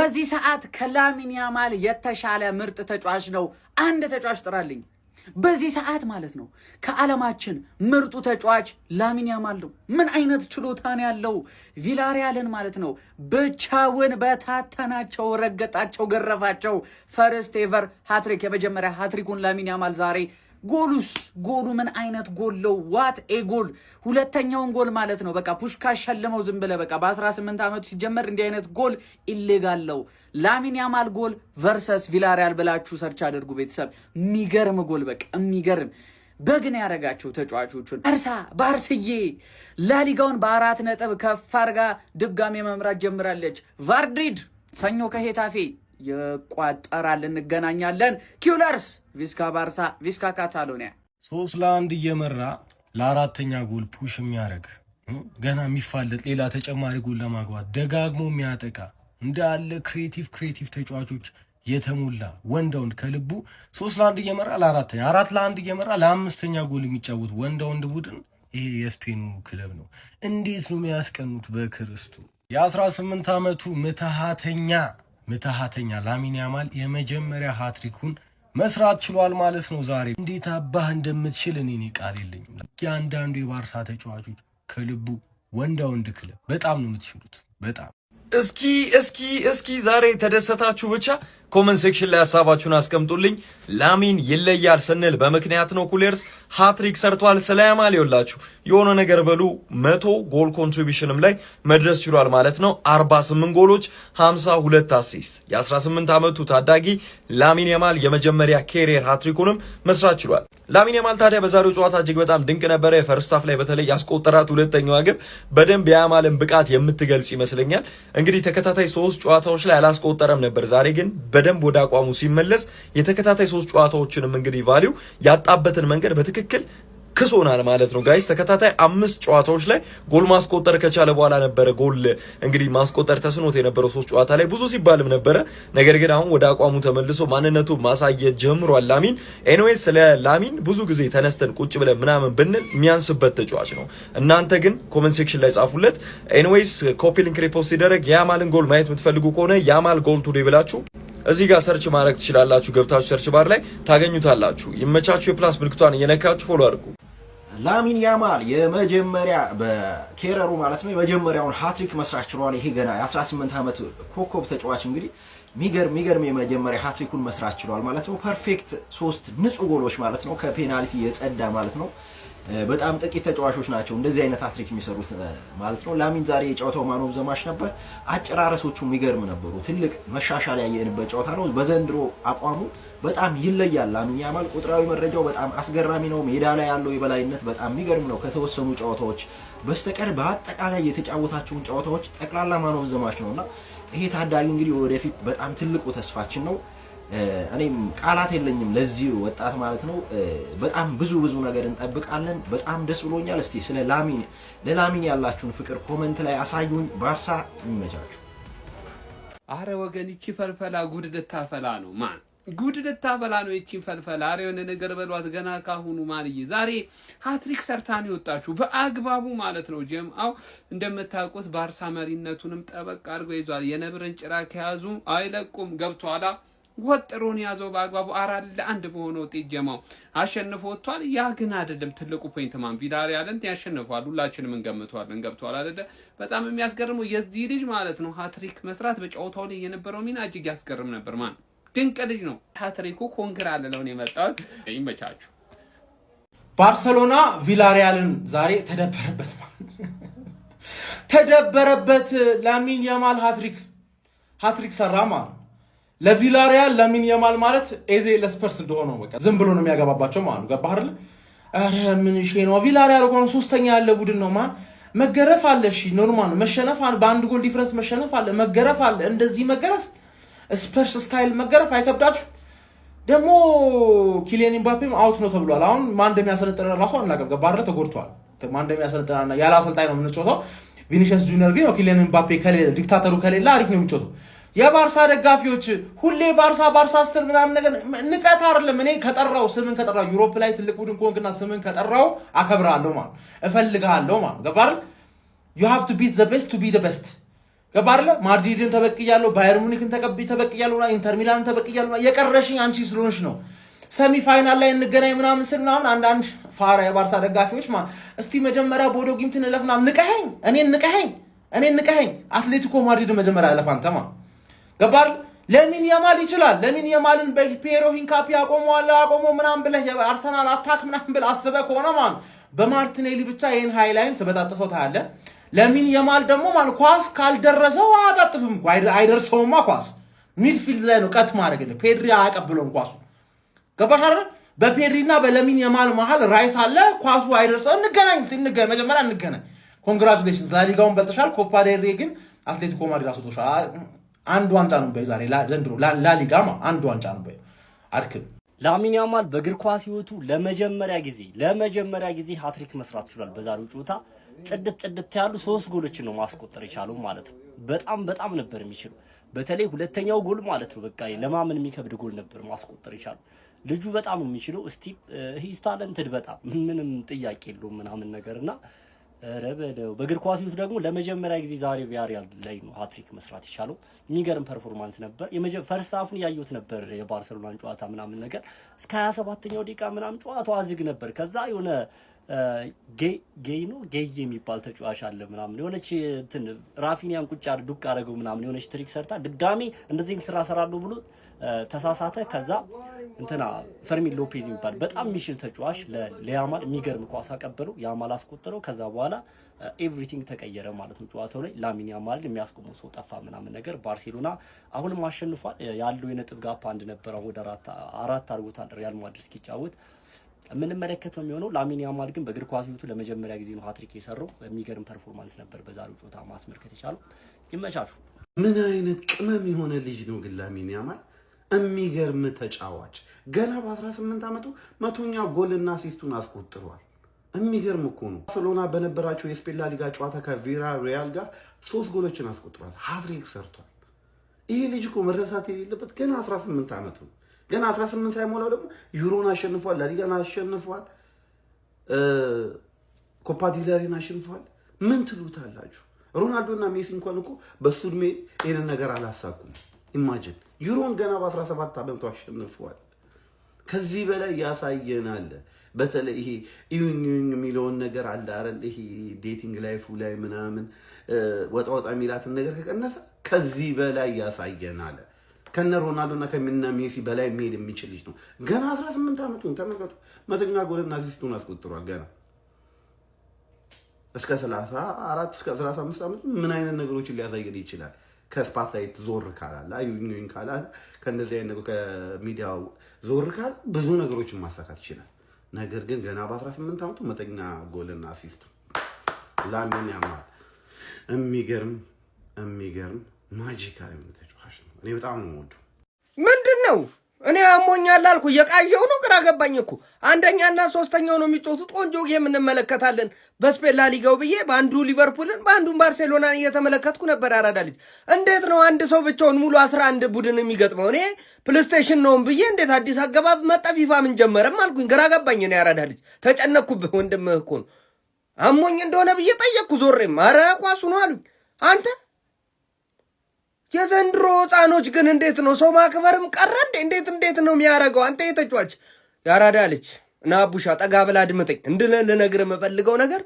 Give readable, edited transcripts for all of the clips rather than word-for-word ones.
በዚህ ሰዓት ከላሚን ያማል የተሻለ ምርጥ ተጫዋች ነው? አንድ ተጫዋች ጥራልኝ። በዚህ ሰዓት ማለት ነው ከዓለማችን ምርጡ ተጫዋች ላሚን ያማል ነው። ምን አይነት ችሎታን ያለው ቪላሪያልን ማለት ነው ብቻውን በታተናቸው፣ ረገጣቸው፣ ገረፋቸው። ፈርስት ኤቨር ሃትሪክ፣ የመጀመሪያ ሃትሪኩን ላሚን ያማል ዛሬ። ጎሉ ምን አይነት ጎል ነው? ዋት ኤ ጎል! ሁለተኛውን ጎል ማለት ነው በቃ ፑሽካ ሸለመው ዝም ብለ በቃ በ18 ዓመቱ ሲጀመር እንዲህ አይነት ጎል ኢሌጋል ነው። ላሚን ያማል ጎል ቨርሰስ ቪላሪያል ብላችሁ ሰርች አድርጉ ቤተሰብ። የሚገርም ጎል በቃ የሚገርም በግን ያረጋቸው ተጫዋቾቹን። ባርስዬ ላሊጋውን በ4 ነጥብ ከፍ አድርጋ ድጋሜ መምራት ጀምራለች። ቫርድሪድ ሰኞ ከሄታፌ ይቋጠራል። እንገናኛለን። ኪውለርስ ቪስካ ባርሳ ቪስካ ካታሎኒያ 3-1 እየመራ ለአራተኛ ጎል ፑሽ የሚያደርግ ገና የሚፋለጥ ሌላ ተጨማሪ ጎል ለማግባት ደጋግሞ የሚያጠቃ እንዳለ ክሬቲቭ ተጫዋቾች የተሞላ ወንድ ከልቡ 3-1 እየመራ ለአራተኛ 4-1 እየመራ ለአምስተኛ ጎል የሚጫወት ወንድ ቡድን ይሄ የስፔኑ ክለብ ነው። እንዴት ነው የሚያስቀኑት በክርስቱ። የ18 ዓመቱ ምትሃተኛ ላሚን ያማል የመጀመሪያ ሃትሪኩን መስራት ችሏል ማለት ነው ዛሬ። እንዴት አባህ እንደምትችል እኔ ቃል የለኝም። ያንዳንዱ የባርሳ ተጫዋቾች ከልቡ ወንድ ክለብ በጣም ነው የምትችሉት በጣም። እስኪ ዛሬ ተደሰታችሁ ብቻ ኮመንት ሴክሽን ላይ ሐሳባችሁን አስቀምጡልኝ። ላሚን ይለያል ስንል በምክንያት ነው። ኩሌርስ ሃትሪክ ሰርቷል። ስለ ያማል ይወላችሁ የሆነ ነገር በሉ 100 ጎል ኮንትሪቢዩሽንም ላይ መድረስ ችሏል ማለት ነው። 48 ጎሎች 52 አሲስት። የ18 ዓመቱ ታዳጊ ላሚን ያማል የመጀመሪያ ኬሪየር ሃትሪኩንም መስራት ችሏል። ላሚን ያማል ታዲያ በዛሬው ጨዋታ እጅግ በጣም ድንቅ ነበረ። የፈርስት ሃፍ ላይ በተለይ ያስቆጠራት ሁለተኛዋ ግብ በደንብ የያማልን ብቃት የምትገልጽ ይመስለኛል። እንግዲህ ተከታታይ 3 ጨዋታዎች ላይ አላስቆጠረም ነበር። ዛሬ ግን በደንብ ወደ አቋሙ ሲመለስ የተከታታይ 3 ጨዋታዎችንም እንግዲህ ቫልዩ ያጣበትን መንገድ በትክክል ክሶናል ማለት ነው ጋይስ። ተከታታይ 5 ጨዋታዎች ላይ ጎል ማስቆጠር ከቻለ በኋላ ነበረ ጎል እንግዲህ ማስቆጠር ተስኖት የነበረው 3 ጨዋታ ላይ ብዙ ሲባልም ነበረ። ነገር ግን አሁን ወደ አቋሙ ተመልሶ ማንነቱ ማሳየት ጀምሯል ላሚን። ኤኒዌይስ ስለ ላሚን ብዙ ጊዜ ተነስተን ቁጭ ብለን ምናምን ብንል የሚያንስበት ተጫዋች ነው። እናንተ ግን ኮሜንት ሴክሽን ላይ ጻፉለት። ኤኒዌይስ ኮፒ ሊንክ ሪፖስት ሲደረግ የያማልን ጎል ማየት የምትፈልጉ ከሆነ ያማል ጎል ቱዴይ ብላችሁ እዚህ ጋር ሰርች ማድረግ ትችላላችሁ። ገብታችሁ ሰርች ባር ላይ ታገኙታላችሁ። ይመቻችሁ። የፕላስ ምልክቷን እየነካችሁ ፎሎ አድርጉ። ላሚን ያማል የመጀመሪያ በኬረሩ ማለት ነው የመጀመሪያውን ሃትሪክ መስራት ችሏል። ይሄ ገና የ18 ዓመት ኮከብ ተጫዋች እንግዲህ ሚገርም የመጀመሪያ ሃትሪኩን መስራት ችሏል ማለት ነው። ፐርፌክት 3 ንጹህ ጎሎች ማለት ነው ከፔናልቲ የጸዳ ማለት ነው። በጣም ጥቂት ተጫዋቾች ናቸው እንደዚህ አይነት ሃትሪክ የሚሰሩት ማለት ነው። ላሚን ዛሬ የጨዋታው ማን ኦፍ ዘ ማች ነበር። አጨራረሶቹ የሚገርም ነበሩ። ትልቅ መሻሻል ያየንበት ጨዋታ ነው። በዘንድሮ አቋሙ በጣም ይለያል ላሚን ያማል። ቁጥራዊ መረጃው በጣም አስገራሚ ነው። ሜዳ ላይ ያለው የበላይነት በጣም የሚገርም ነው። ከተወሰኑ ጨዋታዎች በስተቀር በአጠቃላይ የተጫወታቸውን ጨዋታዎች ጠቅላላ ማን ኦፍ ዘ ማች ነውና ይሄ ታዳጊ እንግዲህ ወደፊት በጣም ትልቁ ተስፋችን ነው። እኔም ቃላት የለኝም ለዚህ ወጣት ማለት ነው። በጣም ብዙ ነገር እንጠብቃለን። በጣም ደስ ብሎኛል። እስቲ ስለ ለላሚን ያላችሁን ፍቅር ኮሜንት ላይ አሳዩኝ። ባርሳ ይመቻችሁ። አረ ወገን ይቺ ፈልፈላ ጉድ ልታፈላ ነው ማን ጉድ ልታፈላ ነው ይቺ ፈልፈላ። አረ የሆነ ነገር በሏት ገና ካሁኑ ማንዬ ዛሬ ሃትሪክ ሰርታን ይወጣችሁ በአግባቡ ማለት ነው። ጀምአው እንደምታውቁት ባርሳ መሪነቱንም ጠበቅ አድርጎ ይዟል። የነብርን ጭራ ከያዙ አይለቁም። ገብቷላ ወጥሮን ያዘው በአግባቡ 4-1 በሆነ ውጤት ጀማው አሸንፎ ወጥቷል። ያ ግን አይደለም ትልቁ ፖይንት ማን ቪላሪያልን ያሸንፋል። ሁላችንም እንገምተዋለን። ገብቷል አይደለ? በጣም የሚያስገርመው የዚህ ልጅ ማለት ነው ሃትሪክ መስራት በጨዋታው ላይ የነበረው ሚና እጅግ ያስገርም ነበር። ማን ድንቅ ልጅ ነው። ሃትሪኩ ኮንግራ ለለውን የመጣው ይመቻችሁ። ባርሴሎና ቪላሪያልን ዛሬ ተደበረበት። ላሚን ያማል ሃትሪክ ሰራ ማለት ለቪላሪያል ላሚን ያማል ማለት ኤዜ ለስፐርስ እንደሆነ በቃ ዝም ብሎ ነው የሚያገባባቸው ማለት ነው። ገባህ አይደል? አረ ምን ነው ቪላሪያል እኮ ሶስተኛ ያለ ቡድን ነው ማን መገረፍ አለ። እሺ ኖርማል ነው መሸነፍ አለ። በአንድ ጎል ዲፈረንስ መሸነፍ አለ። መገረፍ አለ። እንደዚህ መገረፍ ስፐርስ ስታይል መገረፍ አይከብዳችሁ። ደግሞ ኪሊያን ኤምባፔም አውት ነው ተብሏል። አሁን ማን እንደሚያሰለጥን ራሱ አናውቅም። ገባህ አይደል? ተጎድቷል። ማን እንደሚያሰለጥንና ያለ አሰልጣኝ ነው የምንጮተው። ቪኒሲየስ ጁኒየር ግን ኪሊያን ኤምባፔ ከሌለ ዲክታተሩ ከሌለ አሪፍ ነው የሚጮተው። የባርሳ ደጋፊዎች ሁሌ ባርሳ ስትል ምናምን ነገር ንቀት አይደለም። እኔ ከጠራው ስምን ከጠራው ዩሮፕ ላይ ትልቅ ቡድን ኮንክና ስምን ከጠራው አከብራለሁ ማለት እፈልጋለሁ ማለት ገባህ? you have to beat the best to be the best ገባህ አይደለ? ማድሪድን ተበቅያለሁ፣ ባየር ሙኒክን ተበቅያለሁ፣ ኢንተር ሚላንን ተበቅያለሁ። የቀረሽኝ አንቺ ስለሆንሽ ነው። ሰሚ ፋይናል ላይ እንገናኝ ምናምን ስል ምናምን አንዳንድ ፋራ የባርሳ ደጋፊዎች ማለት እስቲ መጀመሪያ ቦዶ ጊምትን እለፍና ንቀኸኝ፣ እኔን ንቀኸኝ አትሌቲኮ ማድሪድ መጀመሪያ እለፍ አንተ ማለት ገባህ? ለሚን ያማል ይችላል። ለሚን ያማልን በፒየሮ ሂንካፒ አቆሞ ምናምን ብለህ አርሰናል አታክ ምናምን ብለህ አስበህ ከሆነ ማለት በማርቲኔሊ ብቻ ይሄን ሃይላይን ስበጣጥሰው ታያለህ። ለሚን ያማል ደግሞ ማለት ኳስ ካልደረሰው አጣጥፍም እኮ አይደርሰውማ። ኳስ ሚድፊልድ ላይ ነው ቀጥ ማድረግልህ። ፔድሪ አያቀብለውም ኳሱ ገባሽ አይደል? በፔድሪና በለሚን ያማል መሃል ራይስ አለ። ኳሱ አይደርሰው። እንገናኝ መጀመሪያ እንገናኝ። ኮንግራቹሌሽንስ ላሊጋውን በልተሻል። ኮፓ ዴል ሬይ ግን አትሌቲኮ ማድሪድ አስወጥቶሻል። አንድ ዋንጫ ነው በዛሬ ዘንድሮ ላሊጋ አንድ ዋንጫ ነው አድክም። ላሚን ያማል በእግር ኳስ ህይወቱ ለመጀመሪያ ጊዜ ሃትሪክ መስራት ችሏል። በዛሬው ጨዋታ ጽድት ያሉ 3 ጎሎችን ነው ማስቆጠር የቻለው ማለት ነው። በጣም ነበር የሚችለው። በተለይ ሁለተኛው ጎል ማለት ነው በቃ ለማመን የሚከብድ ጎል ነበር ማስቆጠር የቻለው። ልጁ በጣም ነው የሚችለው። ሂስ ታለንትድ በጣም ምንም ጥያቄ የለውም ምናምን ነገርና ረበደው በእግር ኳስ ህይወቱ ደግሞ ለመጀመሪያ ጊዜ ዛሬ ቪያሪያል ላይ ነው ሃትሪክ መስራት የቻለው። የሚገርም ፐርፎርማንስ ነበር። ፈርስት ሃፉን ያዩት ነበር የባርሴሎናን ጨዋታ ምናምን ነገር እስከ 27ኛው ደቂቃ ምናምን ጨዋታው አዝግ ነበር። ከዛ የሆነ ጌይ የሚባል ተጫዋች አለ ምናምን የሆነች እንትን ራፊኒያን ቁጭ ዱቅ አደረገው ምናምን የሆነች ትሪክ ሰርታ ድጋሜ እንደዚህ ስራ ሰራለሁ ብሎ ተሳሳተ። ከዛ እንትና ፈርሚን ሎፔዝ የሚባል በጣም የሚችል ተጫዋች ለያማል የሚገርም ኳስ አቀበለው። ያማል አስቆጠረው። ከዛ በኋላ ኤቭሪቲንግ ተቀየረ ማለት ነው ጨዋታው ላይ። ላሚን ያማል የሚያስቆመው ሰው ጠፋ ምናምን ነገር። ባርሴሎና አሁንም አሸንፏል። ያለው የነጥብ ጋፕ አንድ ነበር። ወደ አራት አድርጎታል ሪያል ማድሪድ እስኪጫወት የምንመለከተው የሚሆነው። ላሚን ያማል ግን በእግር ኳስ ህይወቱ ለመጀመሪያ ጊዜ ነው ሃትሪክ የሰራው። የሚገርም ፐርፎርማንስ ነበር በዛሬው ጨዋታ ማስመልከት የቻለው። ይመቻቹ። ምን አይነት ቅመም የሆነ ልጅ ነው ግን ላሚን ያማል። የሚገርም ተጫዋች ገና በ18 ዓመቱ 100ኛ ጎልና አሲስቱን አስቆጥሯል። የሚገርም እኮ ነው። ባርሴሎና በነበራቸው የስፔን ላሊጋ ጨዋታ ከቪያሪያል ጋር 3 ጎሎችን አስቆጥሯል። ሃትሪክ ሰርቷል። ይሄ ልጅ እኮ መረሳት የሌለበት ገና 18 ዓመቱ ነው። ገና 18 ሳይሞላው ደግሞ ዩሮን አሸንፏል፣ ላሊጋን አሸንፏል፣ ኮፓ ዴል ሬይን አሸንፏል። ምን ትሉታላችሁ? ሮናልዶና ሜሲ እንኳን እኮ በሱ ዕድሜ ይሄንን ነገር አላሳኩም። ኢማጂን ዩሮን ገና በ17 ዓመቱ አሸንፏል። ከዚህ በላይ ያሳየናል። በተለይ ይሄ ኢዩኝ የሚለውን ነገር አለ አይደል? ይሄ ዴቲንግ ላይፉ ላይ ምናምን ወጣ የሚላትን ነገር ከቀነሰ ከዚህ በላይ ያሳየናል። ከነ ሮናልዶና ከነ ሜሲ በላይ መሄድ የሚችል ልጅ ነው። ገና 18 ዓመቱን ተመልከቱ። 100ኛ ጎልና አሲስቱን አስቆጥሯል። ገና እስከ 34 እስከ 35 ዓመቱ ምን አይነት ነገሮችን ሊያሳየን ይችላል? ከስፓትላይት ዞር ካላለ አዩኝ ካላለ ከነዚህ አይነት ከሚዲያው ዞር ካለ ብዙ ነገሮችን ማሳካት ይችላል። ነገር ግን ገና በ18 ዓመቱ 100ኛ ጎልና አሲስቱ ላሚን ያማል የሚገርም ማጂካል የሆነ ተጫዋች ነው። እኔ በጣም ነው የምወደው። ምንድነው እኔ አሞኛል አልኩ። የቃየው ነው ግራ ገባኝ እኮ። አንደኛና ሶስተኛው ነው የሚጮቱት። ቆንጆ ጌም እንመለከታለን በስፔን ላሊጋው ብዬ በአንዱ ሊቨርፑልን በአንዱም ባርሴሎናን እየተመለከትኩ ነበር። ያራዳ ልጅ እንዴት ነው አንድ ሰው ብቻውን ሙሉ 11 ቡድን የሚገጥመው? እኔ ፕሌይስቴሽን ነው ብዬ እንዴት አዲስ አገባብ መጣ ፊፋ ምን ጀመረም አልኩኝ። ግራ ገባኝ። እኔ ያራዳ ልጅ ተጨነቅኩብህ። ወንድምህ እኮ ነው። አሞኝ እንደሆነ ብዬ ጠየቅኩ። ዞሬም ኧረ ኳሱ ነው አሉኝ። አንተ የዘንድሮ ህፃኖች ግን እንዴት ነው ሰው ማክበርም ቀረ? እንዴት ነው የሚያደርገው? አንተ የተጫዋች ያራዳ ልጅ እና አቡሻ ጠጋ ብላ አድምጠኝ። ልነግርህ የምፈልገው ነገር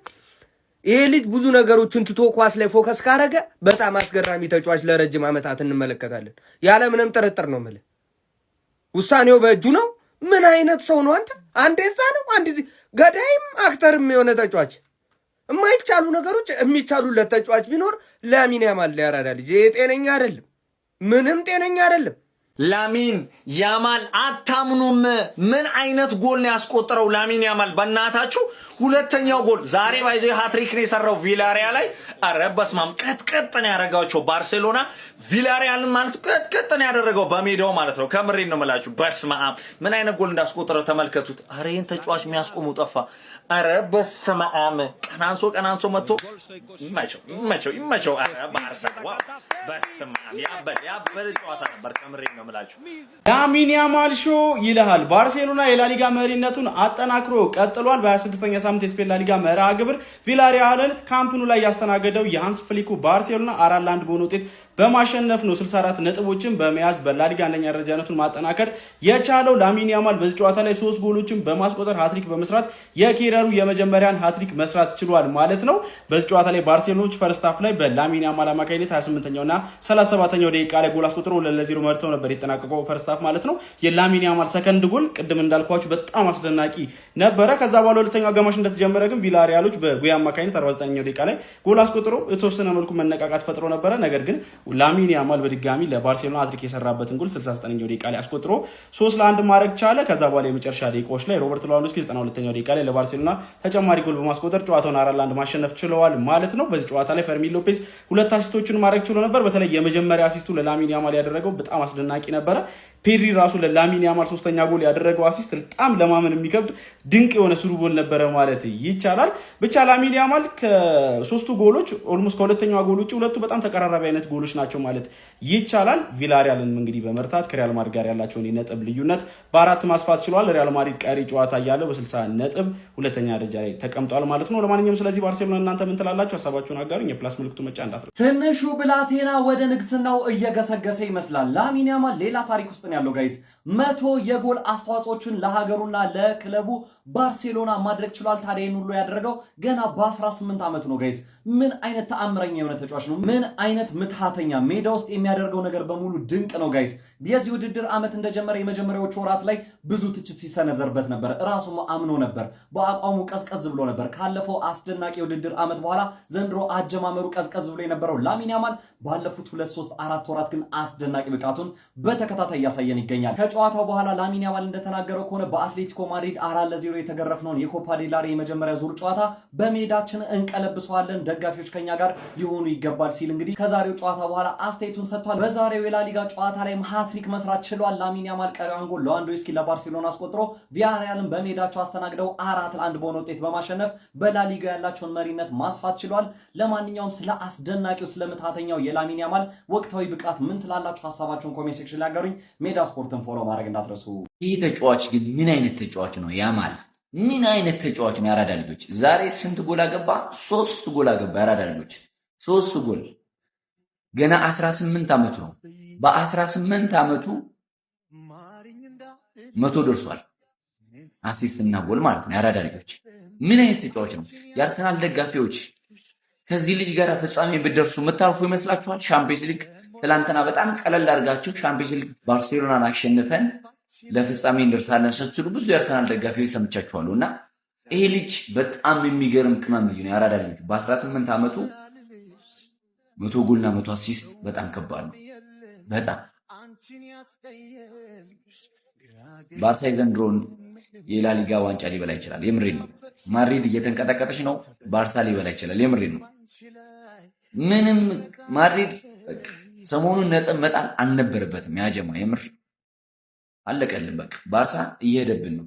ይሄ ልጅ ብዙ ነገሮችን ትቶ ኳስ ላይ ፎከስ ካረገ በጣም አስገራሚ ተጫዋች ለረጅም ዓመታት እንመለከታለን። ያለ ምንም ጥርጥር ነው የምልህ። ውሳኔው በእጁ ነው። ምን አይነት ሰው ነው አንተ? አንዴ እዛ ነው አንዴ ገዳይም አክተርም የሆነ ተጫዋች። የማይቻሉ ነገሮች የሚቻሉለት ተጫዋች ቢኖር ላሚን ያማል ያራዳ ልጅ። ጤነኛ አይደለም፣ ምንም ጤነኛ አይደለም። ላሚን ያማል አታምኑም። ምን አይነት ጎል ነው ያስቆጠረው ላሚን ያማል? በእናታችሁ ሁለተኛው ጎል ዛሬ ባይዘ ሃትሪክ ነው የሰራው ቪላሪያ ላይ። አረ በስማም ቀጥቀጥ ነው ያረጋቸው ባርሴሎና። ቪላሪያልን ማለት ቀጥቅጥን ያደረገው በሜዳው ማለት ነው። ከምሬን ነው የምላችሁ። በስመ አብ ምን አይነት ጎል እንዳስቆጠረ ተመልከቱት። አረ ይሄን ተጫዋች የሚያስቆሙ ጠፋ። አረ በስመ አብ ቀናንሶ መጥቶ ይመቸው። አረ ባርሳ ዋው በስመ አብ ያበደ ጨዋታ ነበር። ከምሬን ነው የምላችሁ። ላሚን ያማል ሾ ይልሃል። ባርሴሎና የላሊጋ መሪነቱን አጠናክሮ ቀጥሏል። በ26ኛ ሳምንት የስፔን ላሊጋ መርሃ ግብር ቪላሪያልን ካምፕኑ ላይ ያስተናገደው የሃንስ ፍሊኩ ባርሴሎና 4-1 በሆነ ውጤት በማሸነፍ ነው 64 ነጥቦችን በመያዝ በላሊጋ አንደኛ ደረጃነቱን ማጠናከር የቻለው። ላሚን ያማል በዚህ ጨዋታ ላይ 3 ጎሎችን በማስቆጠር ሃትሪክ በመስራት የኬረሩ የመጀመሪያን ሃትሪክ መስራት ችሏል ማለት ነው። በዚህ ጨዋታ ላይ ባርሴሎናዎች ፈርስት ሃፍ ላይ በላሚን ያማል አማካኝነት 28ኛውና 37ኛው ደቂቃ ላይ ጎል አስቆጥሮ 2-0 መርተው ነበር የተጠናቀቀው ፈርስት ሃፍ ማለት ነው። የላሚን ያማል ሰከንድ ጎል ቅድም እንዳልኳችሁ በጣም አስደናቂ ነበረ። ከዛ በኋላ ሁለተኛው አጋማሽ እንደተጀመረ ግን ቪላሪያሎች በጉያ አማካኝነት 49ኛው ደቂቃ ላይ ጎል አስቆጥሮ የተወሰነ መልኩ መነቃቃት ፈጥሮ ነበረ። ነገር ግን ላሚን ያማል በድጋሚ ለባርሴሎና ሃትሪክ የሰራበትን ጎል 69ኛው ደቂቃ ላይ አስቆጥሮ 3-1 ማድረግ ቻለ። ከዛ በኋላ የመጨረሻ ደቂቃዎች ላይ ሮበርት ሌዋንዶስኪ 92ኛው ደቂቃ ላይ ለባርሴሎና ተጨማሪ ጎል በማስቆጠር ጨዋታውን 4-1 ማሸነፍ ችለዋል ማለት ነው። በዚህ ጨዋታ ላይ ፈርሚን ሎፔዝ 2 አሲስቶችን ማድረግ ችሎ ነበር። በተለይ የመጀመሪያ አሲስቱ ለላሚን ያማል ያደረገው በጣም አስደናቂ ነበረ። ፔድሪ ራሱ ለላሚን ያማል 3ኛ ጎል ያደረገው አሲስት በጣም ለማመን የሚከብድ ድንቅ የሆነ ስሩ ጎል ነበረ ማለት ይቻላል። ብቻ ላሚን ያማል ከ3ቱ ጎሎች ኦልሞስት ከሁለተኛው ጎል ውጪ ሁለቱ በጣም ተቀራራቢ አይነት ጎሎች ናቸው ማለት ይቻላል። ቪላሪያልን እንግዲህ በመርታት ከሪያል ማድሪድ ጋር ያላቸውን የነጥብ ልዩነት በ4 ማስፋት ችሏል። ሪያል ማድሪድ ቀሪ ጨዋታ እያለው በ60 ነጥብ ሁለተኛ ደረጃ ላይ ተቀምጧል ማለት ነው። ለማንኛውም ስለዚህ ባርሴሎና እናንተ ምን ትላላችሁ? ሀሳባችሁን አጋሩኝ። የፕላስ ምልክቱ መጫ እንዳትረሱ። ትንሹ ብላቴና ወደ ንግስናው እየገሰገሰ ይመስላል። ላሚን ያማል ሌላ ታሪክ ውስጥ ነው ያለው ጋይዝ። 100 የጎል አስተዋጽኦችን ለሀገሩና ለክለቡ ባርሴሎና ማድረግ ችሏል። ታዲያ ይህን ሁሉ ያደረገው ገና በ18 ዓመት ነው ጋይዝ። ምን አይነት ተአምረኛ የሆነ ተጫዋች ነው! ምን አይነት ምትሃተኛ! ሜዳ ውስጥ የሚያደርገው ነገር በሙሉ ድንቅ ነው ጋይዝ። የዚህ ውድድር ዓመት እንደጀመረ የመጀመሪያዎቹ ወራት ላይ ብዙ ትችት ሲሰነዘርበት ነበር። ራሱም አምኖ ነበር። በአቋሙ ቀዝቀዝ ብሎ ነበር። ካለፈው አስደናቂ የውድድር ዓመት በኋላ ዘንድሮ አጀማመሩ ቀዝቀዝ ብሎ የነበረው ላሚን ያማል ባለፉት 2-3-4 ወራት ግን አስደናቂ ብቃቱን በተከታታይ እያሳየን ይገኛል። ከጨዋታው በኋላ ላሚን ያማል እንደተናገረው ከሆነ በአትሌቲኮ ማድሪድ 4-0 የተገረፍነውን የኮፓ ዴል ሬይ የመጀመሪያ ዙር ጨዋታ በሜዳችን እንቀለብሰዋለን፣ ደጋፊዎች ከኛ ጋር ሊሆኑ ይገባል ሲል እንግዲህ ከዛሬው ጨዋታ በኋላ አስተያየቱን ሰጥቷል። በዛሬው የላሊጋ ጨዋታ ላይ ሃትሪክ መስራት ችሏል። ላሚን ያማል ቀሪዋን ጎል ሌዋንዶስኪ ለባርሴሎና አስቆጥሮ ቪያሪያልን በሜዳቸው አስተናግደው 4-1 በሆነ ውጤት በማሸነፍ በላሊጋ ያላቸውን መሪነት ማስፋት ችሏል። ለማንኛውም ስለ አስደናቂው ስለ ምትሃተኛው የላሚን ያማል ወቅታዊ ብቃት ምን ትላላችሁ? ሀሳባችሁን ኮሜንት ሴክሽን ላይ ያጋሩኝ። ሜዳ ስፖርትን ፎሎ ማድረግ እንዳትረሱ። ይህ ተጫዋች ግን ምን አይነት ተጫዋች ነው? ያማል ምን አይነት ተጫዋች ነው? ያራዳ ልጆች ዛሬ ስንት ጎል አገባ? 3 ጎል አገባ። ያራዳ ልጆች 3 ጎል። ገና 18 ዓመቱ ነው። በ18 ዓመቱ 100 ደርሷል። አሲስትና ጎል ማለት ነው። ያራዳ ልጆች ምን አይነት ተጫዋች ነው? የአርሰናል ደጋፊዎች ከዚህ ልጅ ጋር ፍጻሜ ብትደርሱ የምታርፉ ይመስላችኋል? ሻምፒዮንስ ሊግ ትላንትና በጣም ቀለል አድርጋችሁ ሻምፒዮንስ ሊግ ባርሴሎናን አሸንፈን ለፍጻሜ እንደርሳለን ስትሉ ብዙ የአርሰናል ደጋፊዎች ሰምቻችኋለሁ። እና ይሄ ልጅ በጣም የሚገርም ቅመም ልጅ ነው። ያራዳ ልጅ በ18 ዓመቱ 100 ጎልና 100 አሲስት በጣም ከባድ ነው። በጣም ባርሳ ዘንድሮን የላሊጋ ዋንጫ ሊበላ ይችላል። የምሬን ነው። ማድሪድ እየተንቀጠቀጠች ነው። ባርሳ ሊበላ ይችላል። የምሬን ነው። ምንም ማድሪድ ሰሞኑን ነጥብ መጣል አልነበረበትም። ያጀማ የምር አለቀልን። በቃ ባርሳ እየሄደብን ነው።